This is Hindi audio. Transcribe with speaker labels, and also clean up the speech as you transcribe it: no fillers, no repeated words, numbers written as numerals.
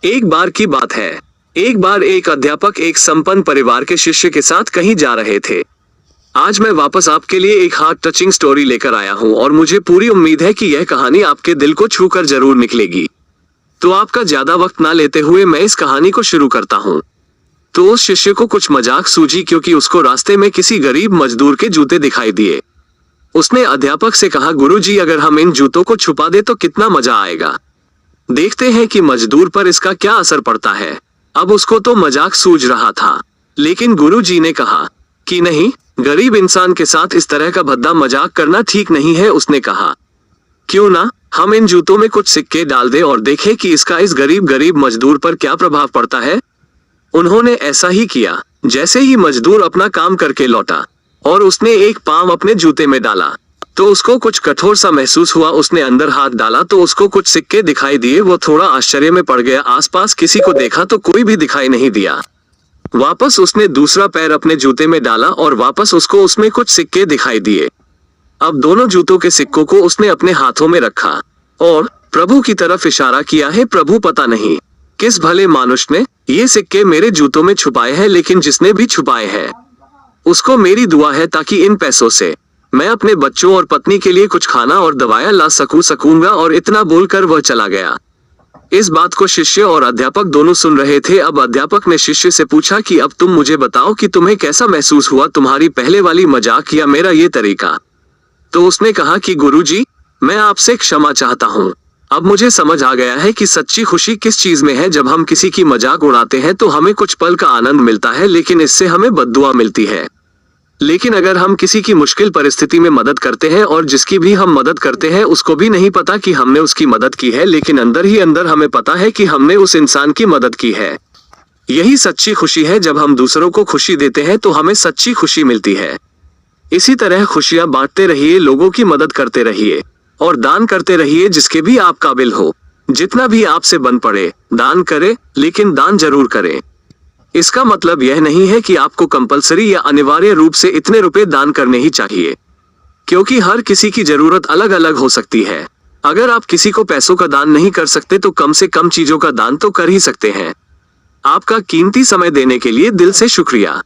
Speaker 1: एक बार की बात है। एक बार एक अध्यापक एक संपन्न परिवार के शिष्य के साथ कहीं जा रहे थे। आज मैं वापस आपके लिए एक हार्ट टचिंग स्टोरी लेकर आया हूँ और मुझे पूरी उम्मीद है कि यह कहानी आपके दिल को छूकर जरूर निकलेगी। तो आपका ज्यादा वक्त ना लेते हुए मैं इस कहानी को शुरू करता हूँ। तो उस शिष्य को कुछ मजाक सूझी क्योंकि उसको रास्ते में किसी गरीब मजदूर के जूते दिखाई दिए। उसने अध्यापक से कहा, गुरुजी, अगर हम इन जूतों को छुपा दे तो कितना मजा आएगा। देखते हैं कि मजदूर पर इसका क्या असर पड़ता है। अब उसको तो मजाक सूझ रहा था, लेकिन गुरुजी ने कहा कि नहीं, गरीब इंसान के साथ इस तरह का भद्दा मजाक करना ठीक नहीं है। उसने कहा, क्यों ना हम इन जूतों में कुछ सिक्के डाल दे और देखें कि इसका इस गरीब मजदूर पर क्या प्रभाव पड़ता है। उन्होंने ऐसा ही किया। जैसे ही मजदूर अपना काम करके लौटा और उसने एक पाँव अपने जूते में डाला तो उसको कुछ कठोर सा महसूस हुआ। उसने अंदर हाथ डाला तो उसको कुछ सिक्के दिखाई दिए। वो थोड़ा आश्चर्य में पड़ गया। आसपास किसी को देखा तो कोई भी दिखाई नहीं दिया। वापस उसने दूसरा पैर अपने जूते में डाला और वापस उसको उसमें कुछ सिक्के दिखाई दिए। अब दोनों जूतों के सिक्कों को उसने अपने हाथों में रखा और प्रभु की तरफ इशारा किया है, प्रभु, पता नहीं किस भले मानुष ने ये सिक्के मेरे जूतों में छुपाए हैं, लेकिन जिसने भी छुपाए हैं उसको मेरी दुआ है ताकि इन पैसों से मैं अपने बच्चों और पत्नी के लिए कुछ खाना और दवाएं ला सकूंगा। और इतना बोलकर वह चला गया। इस बात को शिष्य और अध्यापक दोनों सुन रहे थे। अब अध्यापक ने शिष्य से पूछा कि अब तुम मुझे बताओ कि तुम्हें कैसा महसूस हुआ, तुम्हारी पहले वाली मजाक या मेरा ये तरीका। तो उसने कहा कि गुरुजी, मैं आपसे क्षमा चाहता हूँ। अब मुझे समझ आ गया है कि सच्ची खुशी किस चीज में है। जब हम किसी की मजाक उड़ाते हैं तो हमें कुछ पल का आनंद मिलता है, लेकिन इससे हमें बद्दुआ मिलती है। लेकिन अगर हम किसी की मुश्किल परिस्थिति में मदद करते हैं और जिसकी भी हम मदद करते हैं उसको भी नहीं पता कि हमने उसकी मदद की है, लेकिन अंदर ही अंदर हमें पता है कि हमने उस इंसान की मदद की है, यही सच्ची खुशी है। जब हम दूसरों को खुशी देते हैं तो हमें सच्ची खुशी मिलती है। इसी तरह खुशियां बांटते रहिए, लोगों की मदद करते रहिए और दान करते रहिए जिसके भी आप काबिल हो। जितना भी आपसे बन पड़े दान करें, लेकिन दान जरूर करें। इसका मतलब यह नहीं है कि आपको कंपलसरी या अनिवार्य रूप से इतने रुपए दान करने ही चाहिए, क्योंकि हर किसी की जरूरत अलग अलग हो सकती है। अगर आप किसी को पैसों का दान नहीं कर सकते तो कम से कम चीजों का दान तो कर ही सकते हैं। आपका कीमती समय देने के लिए दिल से शुक्रिया।